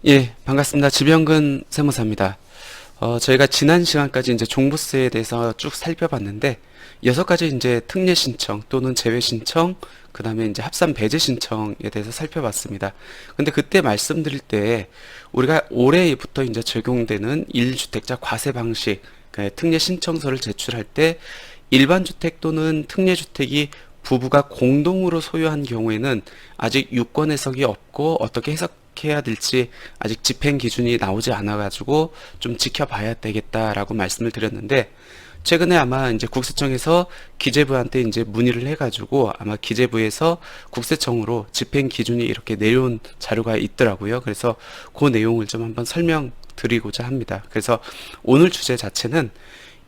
예, 반갑습니다. 지병근 세무사입니다. 저희가 지난 시간까지 이제 종부세에 대해서 쭉 살펴봤는데, 6가지 이제 특례 신청 또는 제외 신청, 그 다음에 이제 합산 배제 신청에 대해서 살펴봤습니다. 근데 그때 말씀드릴 때, 우리가 올해부터 이제 적용되는 1주택자 과세 방식, 그 특례 신청서를 제출할 때, 일반 주택 또는 특례 주택이 부부가 공동으로 소유한 경우에는 아직 유권 해석이 없고 어떻게 해석해야 될지 아직 집행 기준이 나오지 않아 가지고 좀 지켜봐야 되겠다라고 말씀을 드렸는데, 최근에 아마 이제 국세청에서 기재부한테 이제 문의를 해가지고 아마 기재부에서 국세청으로 집행 기준이 이렇게 내려온 자료가 있더라고요. 그래서 그 내용을 좀 한번 설명드리고자 합니다. 그래서 오늘 주제 자체는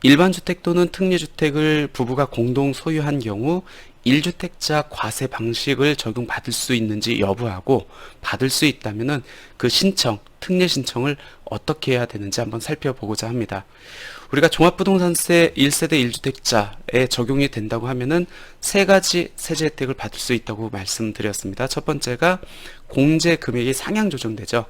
일반 주택 또는 특례주택을 부부가 공동 소유한 경우 1주택자 과세 방식을 적용받을 수 있는지 여부하고, 받을 수 있다면은 그 신청, 특례 신청을 어떻게 해야 되는지 한번 살펴보고자 합니다. 우리가 종합부동산세 1세대 1주택자에 적용이 된다고 하면은 3가지 세제 혜택을 받을 수 있다고 말씀드렸습니다. 첫 번째가 공제 금액이 상향 조정되죠.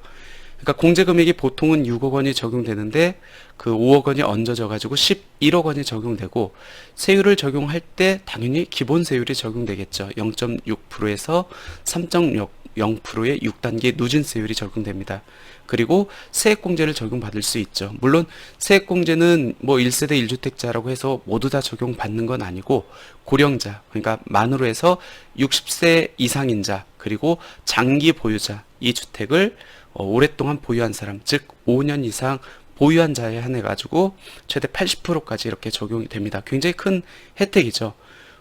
그러니까 공제 금액이 보통은 6억 원이 적용되는데 그 5억 원이 얹어져 가지고 11억 원이 적용되고, 세율을 적용할 때 당연히 기본 세율이 적용되겠죠. 0.6%에서 3.0%의 6단계 누진세율이 적용됩니다. 그리고 세액공제를 적용받을 수 있죠. 물론 세액공제는 뭐 1세대 1주택자라고 해서 모두 다 적용받는 건 아니고, 고령자, 그러니까 만으로 해서 60세 이상인 자, 그리고 장기 보유자, 이 주택을 오랫동안 보유한 사람, 즉 5년 이상 보유한 자에 한해 가지고 최대 80%까지 이렇게 적용이 됩니다. 굉장히 큰 혜택이죠.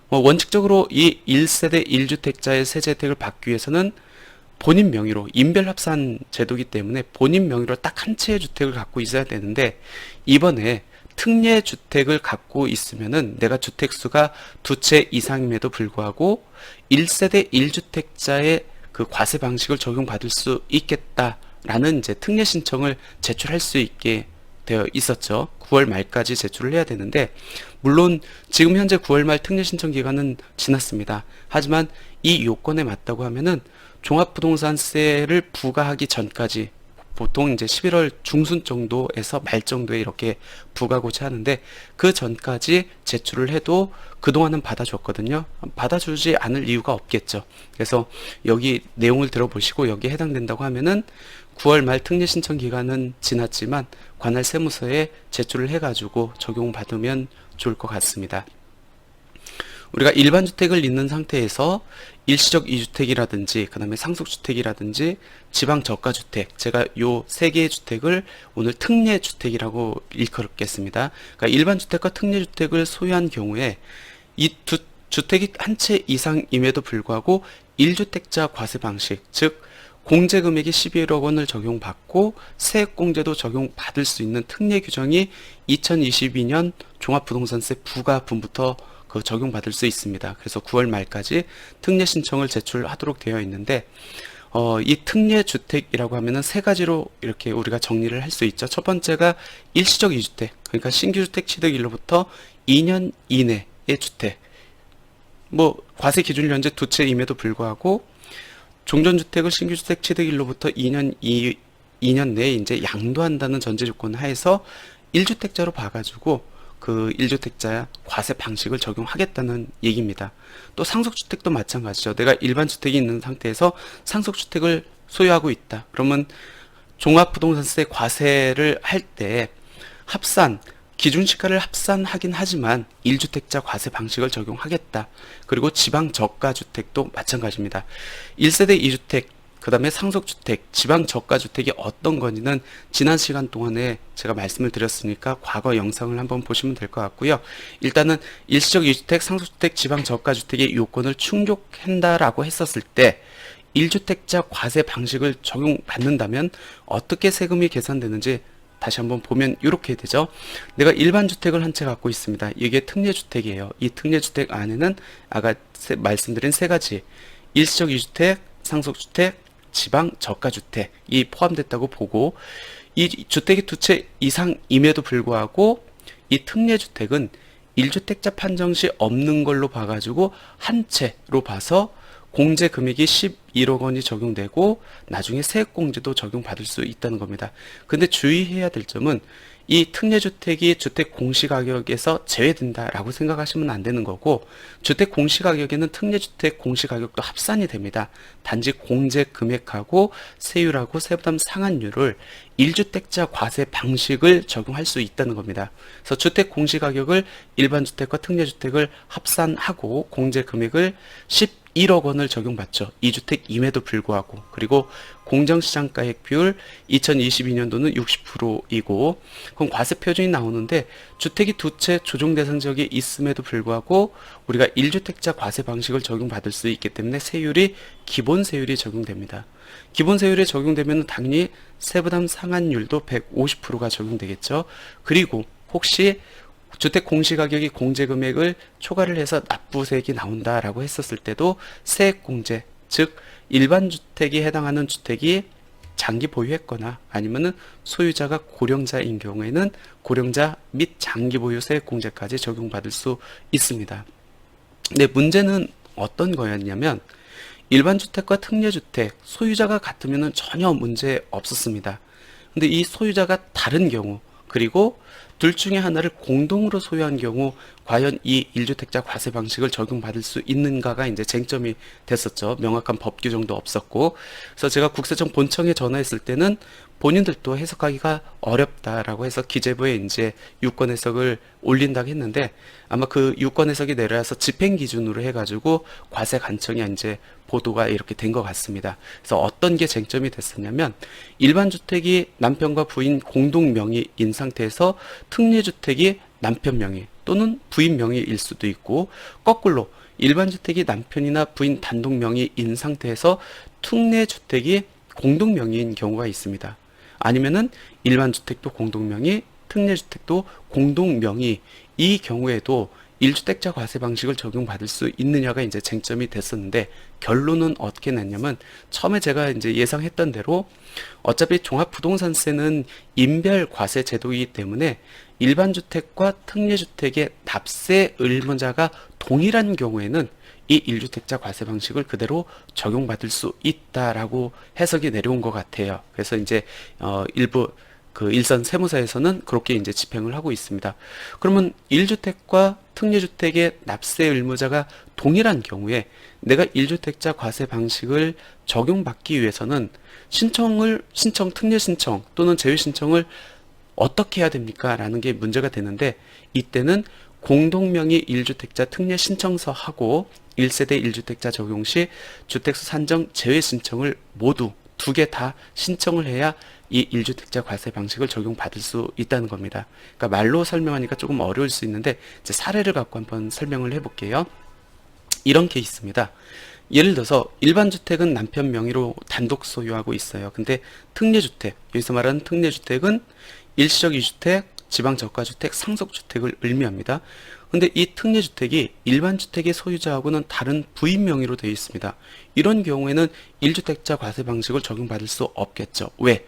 원칙적으로 이 1세대 1주택자의 세제 혜택을 받기 위해서는 본인 명의로, 인별합산 제도이기 때문에 본인 명의로 딱 한 채의 주택을 갖고 있어야 되는데, 이번에 특례 주택을 갖고 있으면은 내가 주택수가 2채 이상임에도 불구하고 1세대 1주택자의 그 과세 방식을 적용받을 수 있겠다라는 이제 특례 신청을 제출할 수 있게 되어 있었죠. 9월 말까지 제출을 해야 되는데, 물론 지금 현재 9월 말 특례 신청 기간은 지났습니다. 하지만 이 요건에 맞다고 하면은 종합부동산세를 부과하기 전까지, 보통 이제 11월 중순 정도에서 말 정도에 이렇게 부과하고자 하는데, 그 전까지 제출을 해도 그동안은 받아줬거든요. 받아주지 않을 이유가 없겠죠. 그래서 여기 내용을 들어보시고 여기에 해당된다고 하면은 9월 말 특례 신청 기간은 지났지만 관할 세무서에 제출을 해가지고 적용받으면 좋을 것 같습니다. 우리가 일반 주택을 잇는 상태에서 일시적 2주택이라든지 그 다음에 상속주택이라든지 지방저가주택, 제가 요 3개의 주택을 오늘 특례주택이라고 일컬겠습니다. 그러니까 일반 주택과 특례주택을 소유한 경우에 이 두 주택이 한 채 이상임에도 불구하고 1주택자 과세 방식, 즉 공제 금액이 11억 원을 적용받고 세액공제도 적용받을 수 있는 특례 규정이 2022년 종합부동산세 부과분부터 그 적용받을 수 있습니다. 그래서 9월 말까지 특례 신청을 제출하도록 되어 있는데, 이 특례 주택이라고 하면은 3가지로 이렇게 우리가 정리를 할 수 있죠. 첫 번째가 일시적 2주택, 그러니까 신규 주택 취득일로부터 2년 이내의 주택. 뭐 과세 기준일 현재 2채임에도 불구하고 종전주택을 신규주택 취득일로부터 2년 내에 이제 양도한다는 전제 조건 하에서 1주택자로 봐가지고 그 1주택자 과세 방식을 적용하겠다는 얘기입니다. 또 상속주택도 마찬가지죠. 내가 일반 주택이 있는 상태에서 상속주택을 소유하고 있다. 그러면 종합부동산세 과세를 할 때 합산, 기준시가를 합산하긴 하지만 1주택자 과세 방식을 적용하겠다. 그리고 지방저가주택도 마찬가지입니다. 1세대 2주택, 그 다음에 상속주택, 지방저가주택이 어떤 건지는 지난 시간 동안에 제가 말씀을 드렸으니까 과거 영상을 한번 보시면 될 것 같고요. 일단은 일시적 2주택, 상속주택, 지방저가주택의 요건을 충족한다라고 했었을 때 1주택자 과세 방식을 적용받는다면 어떻게 세금이 계산되는지 다시 한번 보면 이렇게 되죠. 내가 일반 주택을 한 채 갖고 있습니다. 이게 특례주택이에요. 이 특례주택 안에는 아까 말씀드린 3가지, 일시적 2주택, 상속주택, 지방저가주택이 포함됐다고 보고, 이 주택이 2채 이상임에도 불구하고 이 특례주택은 1주택자 판정 시 없는 걸로 봐가지고 한 채로 봐서 공제 금액이 11억 원이 적용되고 나중에 세액공제도 적용받을 수 있다는 겁니다. 근데 주의해야 될 점은 이 특례주택이 주택 공시가격에서 제외된다라고 생각하시면 안 되는 거고, 주택 공시가격에는 특례주택 공시가격도 합산이 됩니다. 단지 공제 금액하고 세율하고 세부담 상한율을 1주택자 과세 방식을 적용할 수 있다는 겁니다. 그래서 주택 공시가격을 일반주택과 특례주택을 합산하고 공제 금액을 11억 원을 적용받죠. 2주택임에도 불구하고. 그리고 공정시장가액 비율 2022년도는 60%이고, 그럼 과세 표준이 나오는데 주택이 두 채 조정 대상 지역에 있음에도 불구하고 우리가 1주택자 과세 방식을 적용받을 수 있기 때문에 세율이 기본 세율이 적용됩니다. 기본 세율이 적용되면 당연히 세부담 상한율도 150%가 적용되겠죠. 그리고 혹시 주택 공시가격이 공제금액을 초과를 해서 납부세액이 나온다라고 했었을 때도 세액공제, 즉 일반 주택에 해당하는 주택이 장기 보유했거나 아니면은 소유자가 고령자인 경우에는 고령자 및 장기 보유 세액공제까지 적용받을 수 있습니다. 근데 문제는 어떤 거였냐면 일반 주택과 특례주택 소유자가 같으면 전혀 문제 없었습니다. 근데 이 소유자가 다른 경우, 그리고 둘 중에 하나를 공동으로 소유한 경우 과연 이 1주택자 과세 방식을 적용받을 수 있는가가 이제 쟁점이 됐었죠. 명확한 법 규정도 없었고. 그래서 제가 국세청 본청에 전화했을 때는 본인들도 해석하기가 어렵다라고 해서 기재부에 이제 유권 해석을 올린다고 했는데, 아마 그 유권 해석이 내려와서 집행 기준으로 해가지고 과세 간청이 이제 보도가 이렇게 된 것 같습니다. 그래서 어떤 게 쟁점이 됐었냐면, 일반 주택이 남편과 부인 공동 명의인 상태에서 특례주택이 남편 명의 또는 부인 명의일 수도 있고, 거꾸로 일반 주택이 남편이나 부인 단독 명의인 상태에서 특례주택이 공동 명의인 경우가 있습니다. 아니면은 일반 주택도 공동 명의, 특례주택도 공동 명의, 이 경우에도 1주택자 과세 방식을 적용받을 수 있느냐가 이제 쟁점이 됐었는데, 결론은 어떻게 났냐면, 처음에 제가 이제 예상했던 대로 어차피 종합부동산세는 인별 과세 제도이기 때문에 일반 주택과 특례주택의 납세 의무자가 동일한 경우에는 이 1주택자 과세 방식을 그대로 적용받을 수 있다라고 해석이 내려온 것 같아요. 그래서 이제 일부 그 일선 세무사에서는 그렇게 이제 집행을 하고 있습니다. 그러면 1주택과 특례주택의 납세 의무자가 동일한 경우에 내가 1주택자 과세 방식을 적용받기 위해서는 특례 신청 또는 제외 신청을 어떻게 해야 됩니까? 라는 게 문제가 되는데, 이때는 공동명의 1주택자 특례 신청서하고 1세대 1주택자 적용 시 주택수 산정 제외 신청을 모두 두 개 다 신청을 해야 이 1주택자 과세 방식을 적용받을 수 있다는 겁니다. 그러니까 말로 설명하니까 조금 어려울 수 있는데 이제 사례를 갖고 한번 설명을 해볼게요. 이런 케이스입니다. 예를 들어서 일반 주택은 남편 명의로 단독 소유하고 있어요. 근데 특례주택, 여기서 말하는 특례주택은 일시적 2주택, 지방저가주택, 상속주택을 의미합니다. 근데 이 특례주택이 일반 주택의 소유자하고는 다른 부인 명의로 되어 있습니다. 이런 경우에는 1주택자 과세 방식을 적용받을 수 없겠죠. 왜?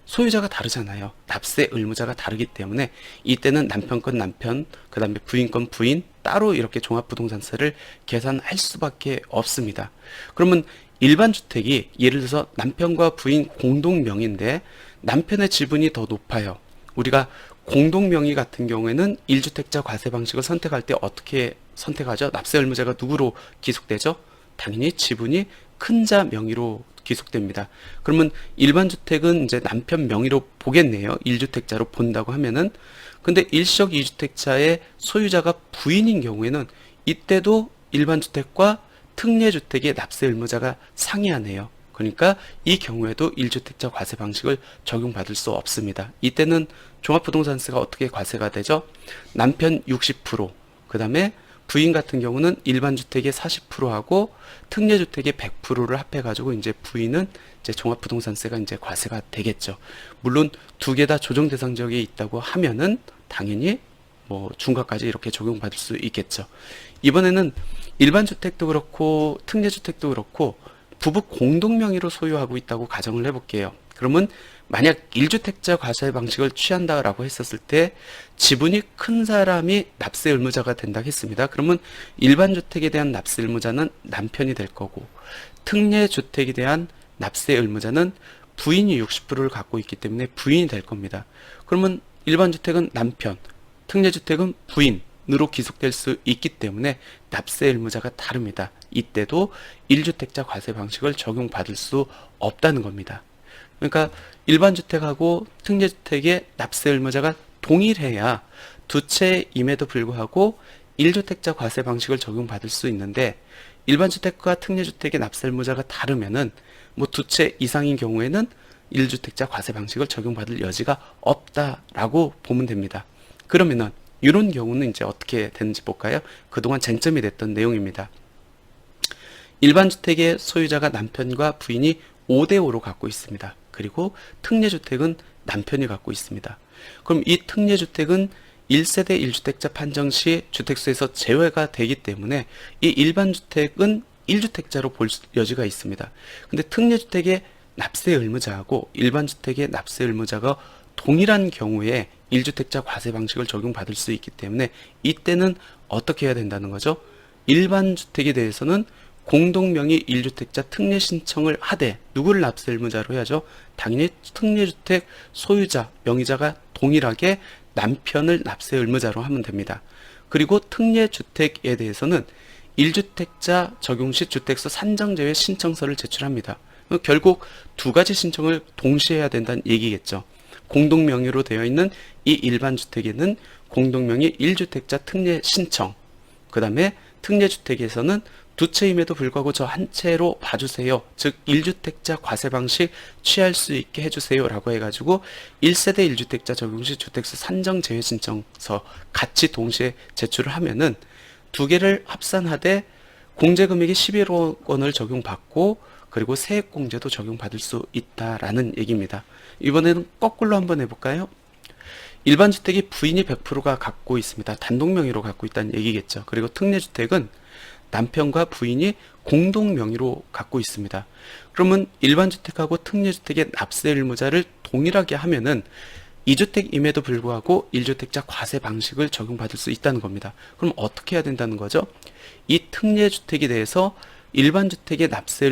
소유자가 다르잖아요. 납세 의무자가 다르기 때문에 이때는 남편 건 남편, 그 다음에 부인 건 부인, 따로 이렇게 종합부동산세를 계산할 수밖에 없습니다. 그러면 일반 주택이 예를 들어서 남편과 부인 공동 명의인데 남편의 지분이 더 높아요. 우리가 공동 명의 같은 경우에는 1주택자 과세 방식을 선택할 때 어떻게 선택하죠? 납세 의무자가 누구로 기속되죠? 당연히 지분이 큰 자 명의로 기속됩니다. 그러면 일반 주택은 이제 남편 명의로 보겠네요. 1주택자로 본다고 하면은. 근데 일시적 2주택자의 소유자가 부인인 경우에는 이때도 일반 주택과 특례주택의 납세 의무자가 상이하네요. 그러니까 이 경우에도 1주택자 과세 방식을 적용받을 수 없습니다. 이때는 종합부동산세가 어떻게 과세가 되죠? 남편 60%, 그 다음에 부인 같은 경우는 일반 주택의 40%하고 특례주택의 100%를 합해가지고 이제 부인은 이제 종합부동산세가 이제 과세가 되겠죠. 물론 두 개 다 조정 대상 지역에 있다고 하면은 당연히 뭐 중과까지 이렇게 적용받을 수 있겠죠. 이번에는 일반 주택도 그렇고 특례주택도 그렇고 부부 공동 명의로 소유하고 있다고 가정을 해볼게요. 그러면 만약 1주택자 과세 방식을 취한다라고 했었을 때 지분이 큰 사람이 납세 의무자가 된다 했습니다. 그러면 일반 주택에 대한 납세 의무자는 남편이 될 거고, 특례 주택에 대한 납세 의무자는 부인이 60%를 갖고 있기 때문에 부인이 될 겁니다. 그러면 일반 주택은 남편, 특례 주택은 부인으로 기속될 수 있기 때문에 납세 의무자가 다릅니다. 이때도 1주택자 과세 방식을 적용받을 수 없다는 겁니다. 그러니까 일반 주택하고 특례 주택의 납세 의무자가 동일해야 두 채임에도 불구하고 1주택자 과세 방식을 적용받을 수 있는데, 일반 주택과 특례 주택의 납세 의무자가 다르면은 뭐 두 채 이상인 경우에는 1주택자 과세 방식을 적용받을 여지가 없다라고 보면 됩니다. 그러면은 이런 경우는 이제 어떻게 되는지 볼까요? 그동안 쟁점이 됐던 내용입니다. 일반 주택의 소유자가 남편과 부인이 5대5로 갖고 있습니다. 그리고 특례주택은 남편이 갖고 있습니다. 그럼 이 특례주택은 1세대 1주택자 판정 시 주택수에서 제외가 되기 때문에 이 일반 주택은 1주택자로 볼 여지가 있습니다. 근데 특례주택의 납세 의무자하고 일반 주택의 납세 의무자가 동일한 경우에 1주택자 과세 방식을 적용받을 수 있기 때문에 이때는 어떻게 해야 된다는 거죠? 일반 주택에 대해서는 공동명의 1주택자 특례 신청을 하되 누구를 납세 의무자로 해야죠? 당연히 특례주택 소유자, 명의자가 동일하게 남편을 납세 의무자로 하면 됩니다. 그리고 특례주택에 대해서는 1주택자 적용 시 주택수 산정제외 신청서를 제출합니다. 결국 두 가지 신청을 동시에 해야 된다는 얘기겠죠. 공동명의로 되어 있는 이 일반 주택에는 공동명의 1주택자 특례 신청, 그 다음에 특례주택에서는 두 채임에도 불구하고 저 한 채로 봐주세요. 즉 1주택자 과세 방식 취할 수 있게 해주세요 라고 해가지고 1세대 1주택자 적용 시 주택수 산정 제외 신청서 같이 동시에 제출을 하면은 두 개를 합산하되 공제금액이 11억 원을 적용받고 그리고 세액공제도 적용받을 수 있다라는 얘기입니다. 이번에는 거꾸로 한번 해볼까요? 일반 주택이 부인이 100%가 갖고 있습니다. 단독 명의로 갖고 있다는 얘기겠죠. 그리고 특례주택은 남편과 부인이 공동 명의로 갖고 있습니다. 그러면 일반 주택하고 특례주택의 납세 의무자를 동일하게 하면은 2주택임에도 불구하고 1주택자 과세 방식을 적용받을 수 있다는 겁니다. 그럼 어떻게 해야 된다는 거죠? 이 특례주택에 대해서 일반 주택의 납세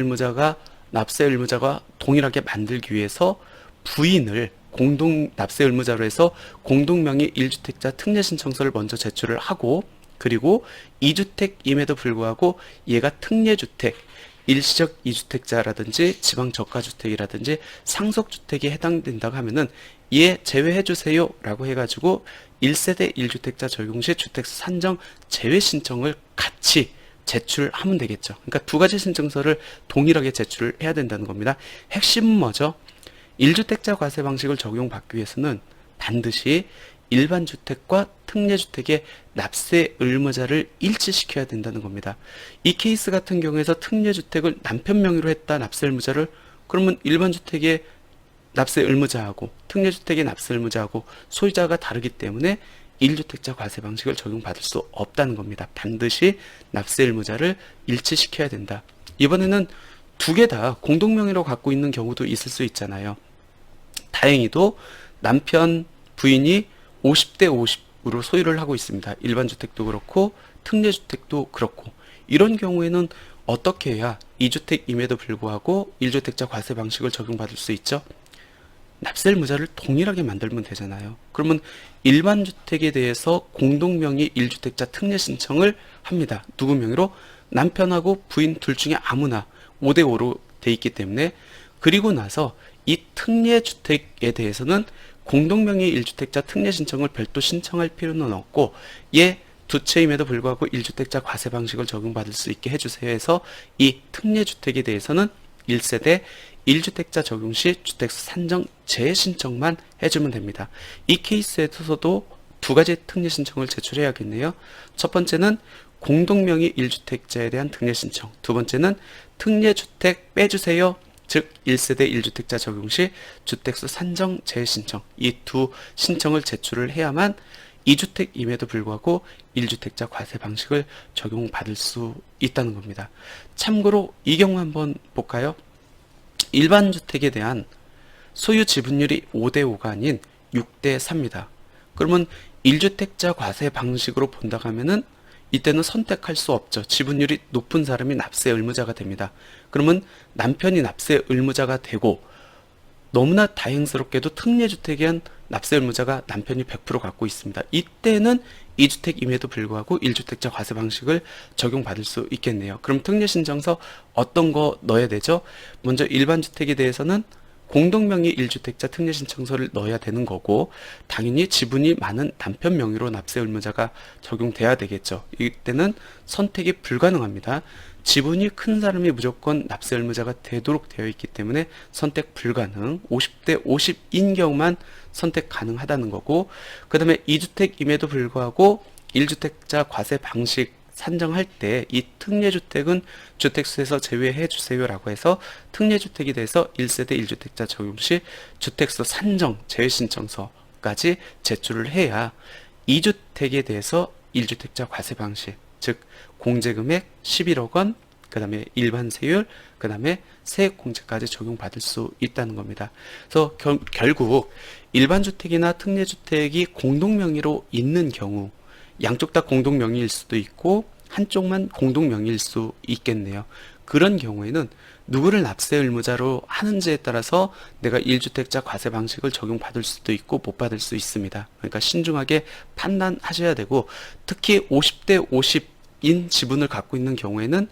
의무자가 동일하게 만들기 위해서 부인을 공동 납세 의무자로 해서 공동명의 1주택자 특례 신청서를 먼저 제출을 하고, 그리고 2주택임에도 불구하고 얘가 특례주택, 일시적 2주택자라든지 지방저가주택이라든지 상속주택에 해당된다고 하면은 얘 제외해주세요 라고 해가지고 1세대 1주택자 적용 시 주택수 산정 제외 신청을 같이 제출하면 되겠죠. 그러니까 두 가지 신청서를 동일하게 제출을 해야 된다는 겁니다. 핵심은 뭐죠? 1주택자 과세 방식을 적용받기 위해서는 반드시 일반 주택과 특례주택의 납세 의무자를 일치시켜야 된다는 겁니다. 이 케이스 같은 경우에서 특례주택을 남편 명의로 했다 납세 의무자를, 그러면 일반 주택의 납세 의무자하고 특례주택의 납세 의무자하고 소유자가 다르기 때문에 1주택자 과세 방식을 적용받을 수 없다는 겁니다. 반드시 납세 의무자를 일치시켜야 된다. 이번에는 두 개 다 공동명의로 갖고 있는 경우도 있을 수 있잖아요. 다행히도 남편, 부인이 50대 50으로 소유를 하고 있습니다. 일반 주택도 그렇고 특례주택도 그렇고. 이런 경우에는 어떻게 해야 2주택임에도 불구하고 1주택자 과세 방식을 적용받을 수 있죠? 납세 의무자를 동일하게 만들면 되잖아요. 그러면 일반 주택에 대해서 공동명의 1주택자 특례 신청을 합니다. 누구 명의로? 남편하고 부인 둘 중에 아무나 5대5로 돼 있기 때문에. 그리고 나서 이 특례주택에 대해서는 공동명의 1주택자 특례 신청을 별도 신청할 필요는 없고 얘 두 채임에도 불구하고 1주택자 과세 방식을 적용받을 수 있게 해주세요 해서 이 특례주택에 대해서는 1세대 1주택자 적용 시 주택수 산정 재신청만 해주면 됩니다. 이 케이스에서도 두 가지 특례 신청을 제출해야겠네요. 첫 번째는 공동명의 1주택자에 대한 특례 신청, 두 번째는 특례주택 빼주세요, 즉 1세대 1주택자 적용 시 주택수 산정 재신청, 이 두 신청을 제출을 해야만 2주택임에도 불구하고 1주택자 과세 방식을 적용받을 수 있다는 겁니다. 참고로 이 경우 한번 볼까요? 일반 주택에 대한 소유 지분율이 5대5가 아닌 6대4입니다. 그러면 1주택자 과세 방식으로 본다고 하면은 이때는 선택할 수 없죠. 지분율이 높은 사람이 납세 의무자가 됩니다. 그러면 남편이 납세 의무자가 되고 너무나 다행스럽게도 특례주택에 한 납세 의무자가 남편이 100% 갖고 있습니다. 이때는 2주택임에도 불구하고 1주택자 과세 방식을 적용받을 수 있겠네요. 그럼 특례신청서 어떤 거 넣어야 되죠? 먼저 일반주택에 대해서는 공동명의 1주택자 특례신청서를 넣어야 되는 거고, 당연히 지분이 많은 남편 명의로 납세 의무자가 적용돼야 되겠죠. 이때는 선택이 불가능합니다. 지분이 큰 사람이 무조건 납세 의무자가 되도록 되어 있기 때문에 선택 불가능, 50대 50인 경우만 선택 가능하다는 거고, 그 다음에 2주택임에도 불구하고 1주택자 과세 방식 산정할 때 이 특례주택은 주택수에서 제외해 주세요라고 해서 특례주택에 대해서 1세대 1주택자 적용 시 주택수 산정 제외신청서까지 제출을 해야 2주택에 대해서 1주택자 과세 방식, 즉 공제금액 11억 원, 그 다음에 일반 세율, 그 다음에 세액공제까지 적용받을 수 있다는 겁니다. 그래서 결국 일반주택이나 특례주택이 공동명의로 있는 경우, 양쪽 다 공동명의일 수도 있고 한쪽만 공동명의일 수 있겠네요. 그런 경우에는 누구를 납세 의무자로 하는지에 따라서 내가 1주택자 과세 방식을 적용받을 수도 있고 못 받을 수 있습니다. 그러니까 신중하게 판단하셔야 되고, 특히 50대 50인 지분을 갖고 있는 경우에는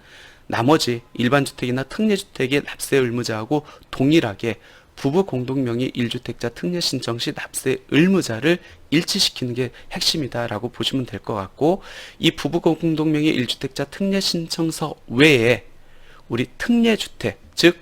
나머지 일반주택이나 특례주택의 납세 의무자하고 동일하게 부부 공동명의 1주택자 특례 신청 시 납세 의무자를 일치시키는 게 핵심이다라고 보시면 될 것 같고, 이 부부 공동명의 1주택자 특례 신청서 외에 우리 특례주택, 즉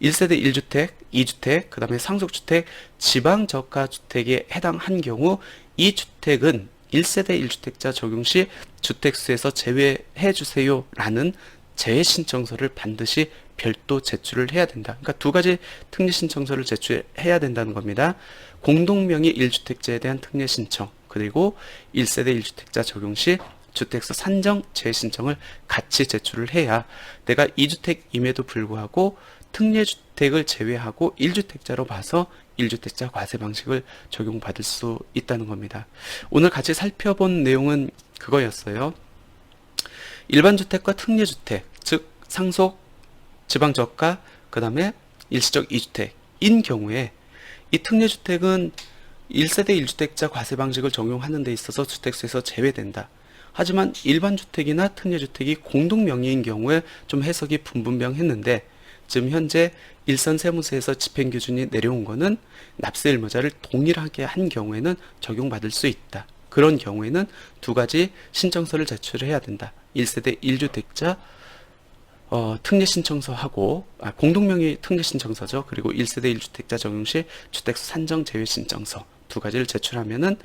1세대 1주택, 2주택, 그 다음에 상속주택, 지방저가주택에 해당한 경우 이 주택은 1세대 1주택자 적용 시 주택수에서 제외해 주세요 라는 재신청서를 반드시 별도 제출을 해야 된다. 그러니까 두 가지 특례신청서를 제출해야 된다는 겁니다. 공동명의 1주택자에 대한 특례신청, 그리고 1세대 1주택자 적용 시 주택수 산정 재신청을 같이 제출을 해야 내가 2주택임에도 불구하고 특례주택을 제외하고 1주택자로 봐서 1주택자 과세 방식을 적용받을 수 있다는 겁니다. 오늘 같이 살펴본 내용은 그거였어요. 일반주택과 특례주택, 즉 상속, 지방저가, 그 다음에 일시적 2주택인 경우에 이 특례주택은 1세대 1주택자 과세 방식을 적용하는 데 있어서 주택수에서 제외된다. 하지만 일반주택이나 특례주택이 공동명의인 경우에 좀 해석이 분분명했는데, 지금 현재 일선 세무서에서 집행기준이 내려온 거는 납세 의무자를 동일하게 한 경우에는 적용받을 수 있다. 그런 경우에는 두 가지 신청서를 제출해야 된다. 1세대 1주택자 특례신청서하고 공동명의 특례신청서죠. 그리고 1세대 1주택자 적용 시 주택수 산정 제외신청서 두 가지를 제출하면은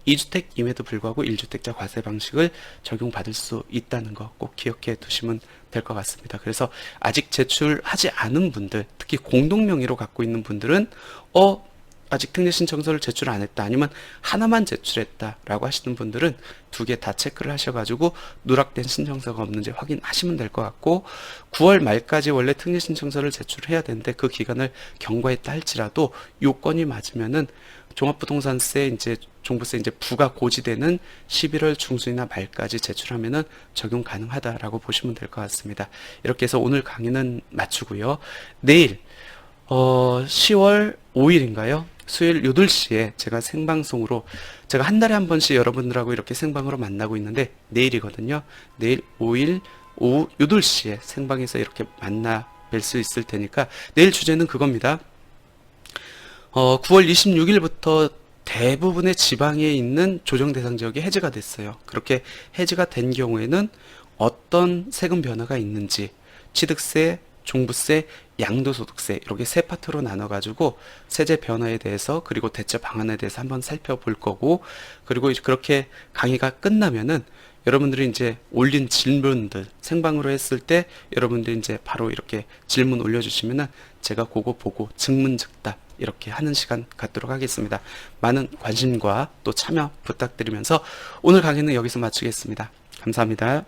2주택임에도 불구하고 1주택자 과세 방식을 적용받을 수 있다는 거 꼭 기억해 두시면 될 것 같습니다. 그래서 아직 제출하지 않은 분들, 특히 공동명의로 갖고 있는 분들은 아직 특례신청서를 제출 안 했다, 아니면 하나만 제출했다라고 하시는 분들은 두 개 다 체크를 하셔가지고 누락된 신청서가 없는지 확인하시면 될 것 같고, 9월 말까지 원래 특례신청서를 제출해야 되는데 그 기간을 경과했다 할지라도 요건이 맞으면은 종합부동산세 종부세 부과 고지되는 11월 중순이나 말까지 제출하면은 적용 가능하다라고 보시면 될 것 같습니다. 이렇게 해서 오늘 강의는 마치고요. 내일 10월 5일인가요? 수요일 8시에 제가 생방송으로, 제가 한 달에 한 번씩 여러분들하고 이렇게 생방으로 만나고 있는데 내일이거든요. 내일 5일 오후 8시에 생방에서 이렇게 만나 뵐 수 있을 테니까 내일 주제는 그겁니다. 9월 26일부터 대부분의 지방에 있는 조정 대상 지역이 해제가 됐어요. 그렇게 해제가 된 경우에는 어떤 세금 변화가 있는지, 취득세, 종부세, 양도소득세 이렇게 세 파트로 나눠가지고 세제 변화에 대해서, 그리고 대처 방안에 대해서 한번 살펴볼 거고, 그리고 이제 그렇게 강의가 끝나면은 여러분들이 이제 올린 질문들, 생방으로 했을 때 여러분들이 이제 바로 이렇게 질문 올려주시면은 제가 그거 보고 증문즉답 이렇게 하는 시간 갖도록 하겠습니다. 많은 관심과 또 참여 부탁드리면서 오늘 강의는 여기서 마치겠습니다. 감사합니다.